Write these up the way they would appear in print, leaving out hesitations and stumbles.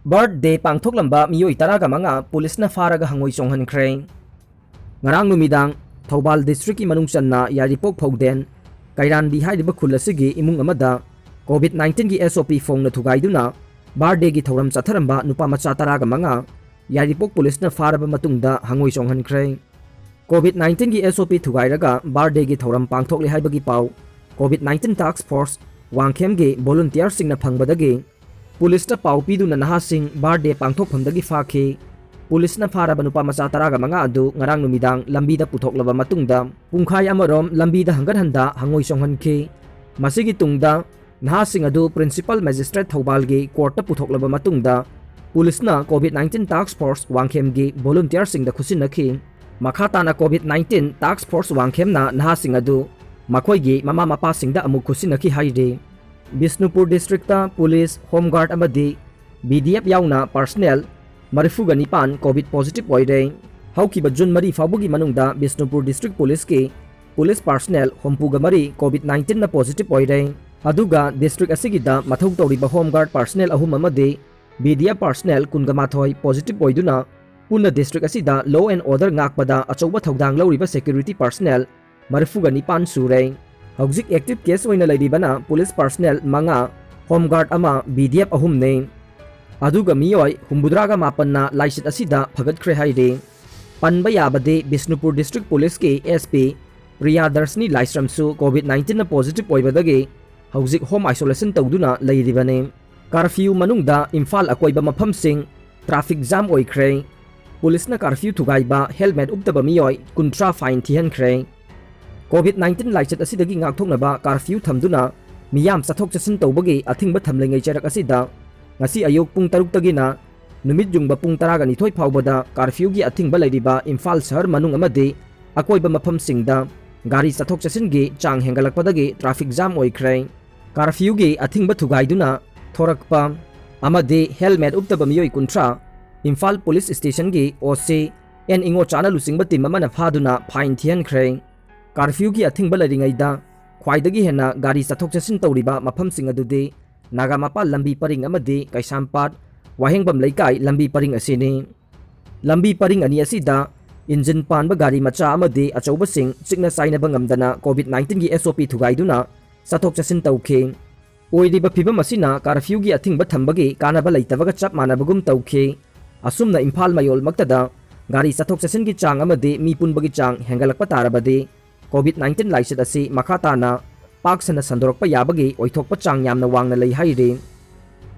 Birthday pangthoklamaba miyoi taraga manga pulisna faraga hangoi chonghankhre. Ngarang numidang Thoubal district ki manung channa Yaripok Phogden Kairandi haidiba khul asigi imung amada COVID-19 gi SOP phongna thugaiduna birthday gi thoram chatharamba nupa macha taraga manga Yaripok pulisna faraba matungda hangoi chonghankhre. COVID-19 gi SOP thugairaga birthday gi thoram pangthokle haibagi pau COVID-19 task force wangkhem gi volunteer singna phangbadagi police पाउ पीदुना नहासिंग birthday पांथोकफमदगी फाखे पुलिसना फारबा नुपा मचा तरागा मंगा अदु ngarang numidang lambida puthokलबा matungda pungkhai amarom lambida hangarhanda hangoi chonghanखे masigi tungda nahasing adu principal magistrate Thoubal gi court ta puthokलबा matungda pulisna COVID-19 task force wangkhem gi volunteer singda khusinakhi makhatana COVID-19 task force wangkhem na nahasing adu makhoi gi mama mapa singda amu khusinakhi haide Bisnupur district ta police home guard amadi BDF yauna personnel marifuga nipan COVID positive oire haukiba June mari fabugi manungda Bisnupur district police ke police personnel hompuga mari COVID-19 na positive oire aduga district asigida mathau toriba home guard personnel ahum amadi BDF personnel kungamathoi positive oiduna puna district asida law and order ngakpada achouba thodang lawriba security personnel marifuga nipan sure Hauzik active case oina lairibana police personnel manga home guard ama BDF ahum ne aduga miyoi humbudraga mapanna laisit asida phagatkhre haide panba yabade Bisnupur district police ke SP Priyadarsni Laisramsu COVID-19 na positive oibadage hauzik home isolation tawduna lairibane curfew manungda Imphal akoiba maphamsing traffic jam oikhre police na curfew thugaiba helmet uptaba miyoi kuntra fine thihankhre COVID-19 laichet asidagi ngakthoknaba curfew thamduna miyam chathok chasin tawbagi athingba thamlengai charak asida ngasi ayuk pung 6 tagina numit jungba pung 12 phawbada curfew gi athingba lairiba Imphal shahar manung amadi akoiba mafam singda gari chathok chasin gi chang hengalakpadagi traffic jam oikhre curfew gi athingba thugaiduna thorakpa amadi helmet uptaba miyoi kuntra Imphal police station gi OC en ingo chana lusingba tim amana phaduna fine thiankhre curfew gi athingba laringaida khwaidagi hena gari chathok chasin tawriba mafamsing adudi Nagamapa lambi paring amadi Kaisampat wahengbam laikai lambi paring asini lambi paring ani asida engine panba gari macha amadi achouba sing chikna saina bangamdana COVID-19 gi SOP thugaiduna chathok chasin tawkhe oiriba phibam asina curfew gi athingba thambagi kanaba laitabaga chap manabagum tawkhe asumna Imphal mayol maktada gari chathok chasin gi chang amadi mi punbagi chang hengalakpa tarabadi COVID-19 laichet asi makhatana paksana sandorokpa yabagi oithokpa chang yamna wangna lei haire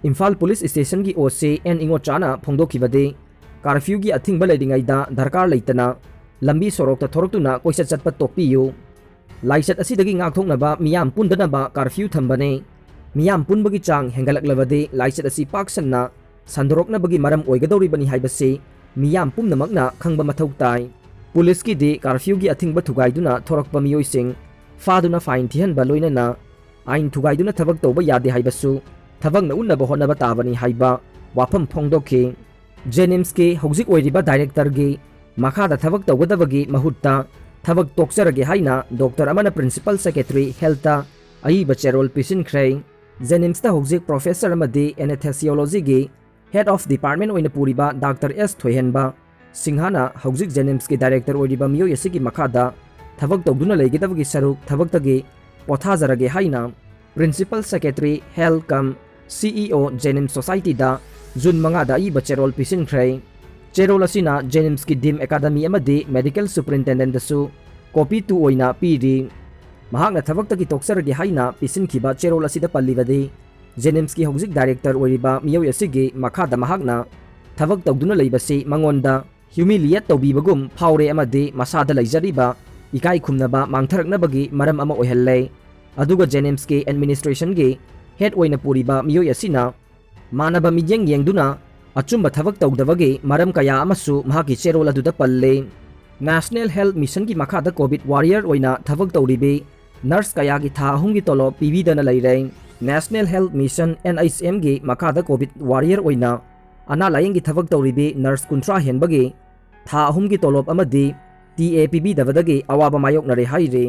Imphal police station gi OC en ingo chana phongdokhibade curfew gi athingba leiringaida dharkar leitana lambi sorokta thoroktuna koisa chatpa tokpiyu laichet asidagi ngakthoknaba miyam pundanaba curfew thambane miyam punbagi chang hengalaklabade laichet asi paksana sandoroknabagi maram oigadoribani haibase miyam pumnamakna khangba mathau tai police की दे curfew की a thing थुगाइदुना थोरकपा मियोइसिंग फादुना fine थिहनबा लोइनना आइन थुगाइदुना थबक तौबा यादे हाइबसु थबकना उन्नबा होनबा ताबनी हाइबा वाफम फोंगदोखे JNIMS के हौजिक ओइरिबा डायरेक्टर गे मखादा थबक तौगदबगी महुत्ता थबक तोक्सरगे हाइना डॉक्टर अमना प्रिंसिपल सेक्रेटरी हेल्था अइबा चेरोल पिसिनख्रे जेनिम्स ता हौजिक प्रोफेसर अमदी एनेस्थेसियोलॉजी गे हेड ऑफ डिपार्टमेंट ओइना पुरिबा डॉक्टर एस थोयहनबा सिंहाना हौजिक जेनिम्स के डायरेक्टर ओइरिबा मियोय असigi मखादा थबक तौदुना लेगेदबगी सरuk थबक्तगी पोथाजरगे हाइना principal secretary health cum CEO JNIMS society दा जुन मंगादा इबा चेरोल पिसिनख्रे चेरोल असिना जेनिम्स की डिम एकेडमी अमदी मेडिकल सुपरिटेंडेंट दसु कॉपी 2 ओइना पीरी महागना थबक्तगी तोक्सरगे हाइना पिसिनखिबा चेरोल असिदा पल्लिबदे जेनिम्स की हौजिक डायरेक्टर ओइरिबा मियोय असigi मखादा महागना थबक तौदुना लेबसी मंगोंदा humiliate tawbibagum phawre amadi masada laijariba ikai khumnaba mangtharaknabagi maram ama oihalle aduga Jenims ke administration ge head oina puriba miyoi asina manaba midyeng yengduna achumba thabak tawdabagi maram kaya amasu mahaki cherola duda palle National Health Mission ki makhada COVID warrior oina thabak tawribe nurse kaya gi tha hungi tolo pibidana leire National Health Mission NHM ge makhada COVID warrior oina ana layeng gi thabak tawribe nurse kuntra henbagi tha ahum gi tolop amadi TAPB dabadagi awaba mayok nare haire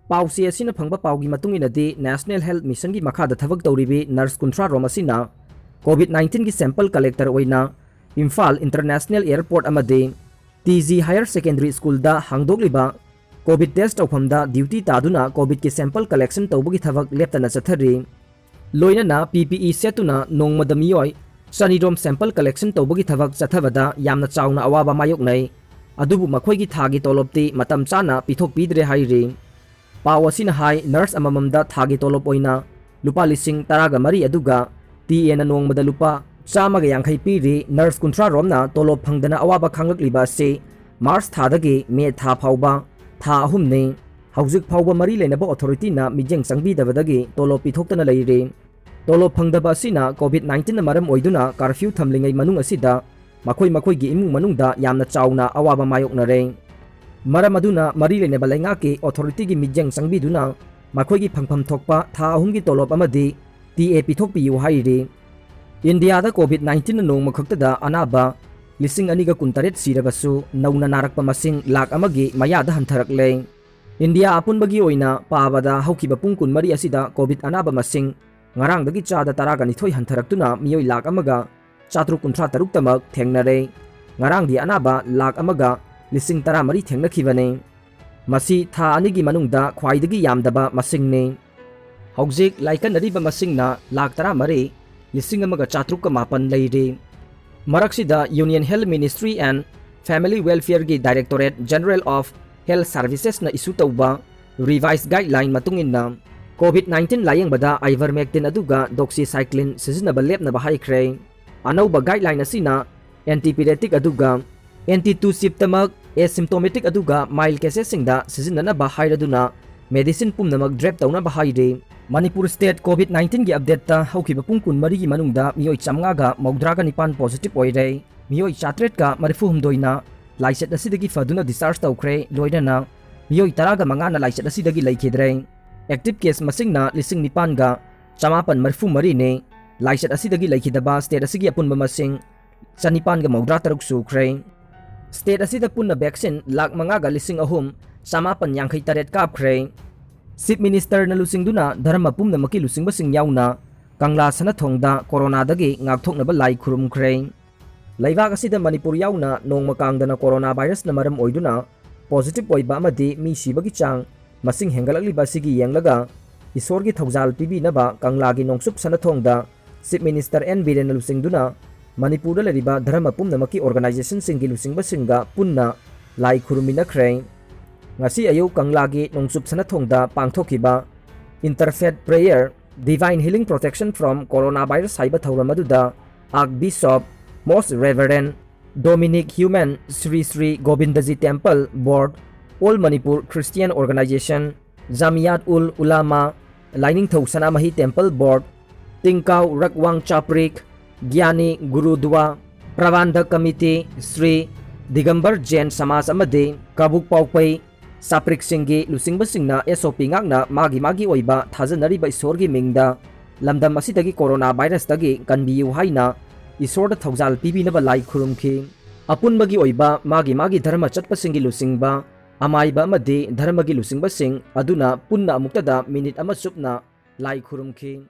pausi asina phangba paugi matung inadi National Health Mission gi makhada thabak tawribe nurse kuntra romasina COVID-19 की sample collector ओइना Imphal international airport अमदे TG higher secondary school दा हांगदोकलिबा covid test तौफमदा duty तादुना covid की sample collection तौबगी थबक लेप्तना चथरी लोइनना PPE सेतुना नोंगमदा मियोय सनीरोम सैंपल कलेक्शन तौबगी थबक चथबदा यामना चावना अवाबा मायोकनै अदुबु मखोयगी थागी तोलोपति मतम चाना पिथोक पीदरे हाइरि पाव असिना हाई नर्स अमममदा थागी तोलोप ओइना लुपा लिसिंग तरागा मरी अदुगा TN na nongmada lupa चामगा यांखै पीरी नर्स कुंथ्रा रोमना तोलोप फंगदना अवाबा खांगकलिबा से मार्च थादगी मे था फाउबा था अहुमने हौजिक फाउबा मरी लेनबा अथॉरिटी ना मिजेंग संगबीदबदगी तोलोप पिथोक्तना लैरे तोलोप फंगदबा असिना COVID-19 ना मरम ओइदुना कर्फ्यू थमलिंगै मनुंग असिदा मखोय मखोयगी इमुंग मनुंगदा यामना चावना अवाबा मायोकनरे मरम अदुना मरी लेनबा लैंगाके अथॉरिटी की मिजेंग संगबीदुना मखोयगी फंगफम थोकपा था अहुमगी तोलोप अमदी TA पिथोकपियु हाइरे इंडिया दा COVID-19 नोंग मखक्तदा अनाबा लिसिंग अनिगा कुंतरेट सिरबसु नौना नारकपा मसिंग lakh अमगी मयादा हंथरकले India अपुनबगी ओइना पाबदा हौकिबा Pung कुनमरी असिदा Covid अनाबा मसिंग ngarangdagi chada taraga nithoi hantharaktuna miyoi lakh amaga 436 tamak thengnare ngarangdi anaba lakh amaga lising 13 thengnakhibane masi tha anigi manungda khwaidagi yamdaba masingni hojik laikan ariba masingna lakh 13 lising amaga 408 leire maraksida Union Health Ministry and Family Welfare gi Directorate General of Health Services na isu tauba revised guideline matunginna COVID-19 layang bada ivermectin aduga doxycycline sizinaba lepnaba haikre anauba guideline asina antipyretic aduga anti-tussive tamak asymptomatic aduga mild cases singda sizinanaba hairaduna medicine pumnamak drep taunaba haire Manipur State COVID-19 gi update ta haukiba pungkun mari gi manungda miyoi chamnga ga maudraga nipan positive oire miyoi chatret ka marifu humdoina laiset asidagi faduna discharge taukre loidana miyoi taraga manga na laiset asidagi laikhidre Active case masingna lising nipan ga chamapan marfu mari ne laiset asidagi laikhidaba state asigi apunba masing chanipan ga maudra taruk sukre state asida punna vaccine lakh manga ga lising ahum chamapan yankhai taret kapkhre Chief Minister na lusingduna dharma pumna maki lusing basing yauna kangla sana thongda corona dagi ngakthoknaba lai khurumkhre laibak asida Manipur yauna nongma kangdana corona virus na maram oiduna positive oiba amadi mi sibagi chang masing hengalakli basigi yenglaga isorgi thaujal pibi naba kanglagi nongsup sanathongda Chief Minister N Biren lusingduna Manipur la riba dharma pumna maki organization singi lusing basinga punna lai khurumina khre ngasi ayu kanglagi nongsup sanathongda pangthokiba interfaith prayer divine healing protection from coronavirus haiba thawramaduda Archbishop Most Reverend Dominic Human Sri Govindaji Temple Board All Manipur Christian Organization, Jamiyat ul Ulama, Lining Thau Sanamahi Temple Board, Tingkau Rakwang Chaprik, Gyani Gurudwa, Pravanda Committee, Sri Digambar Jain Samas Amade, Kabuk Paupai, Saprik Singhi, Lusingba Singna, SOP Ngakna, Magi Oiba, Tazanari by Sorgi Mingda, Lamdam Masitagi Coronavirus Tagi, Kanbiyu Haina, Isorda Thauzal Pibi Naba Lai Kurumki, Apun Magi Oiba, Magi Dharma Chatpa Singi Lusingba, Amaiba amadi dharmagi lusingba sing aduna punna amuktada minute ama supna lai khurumki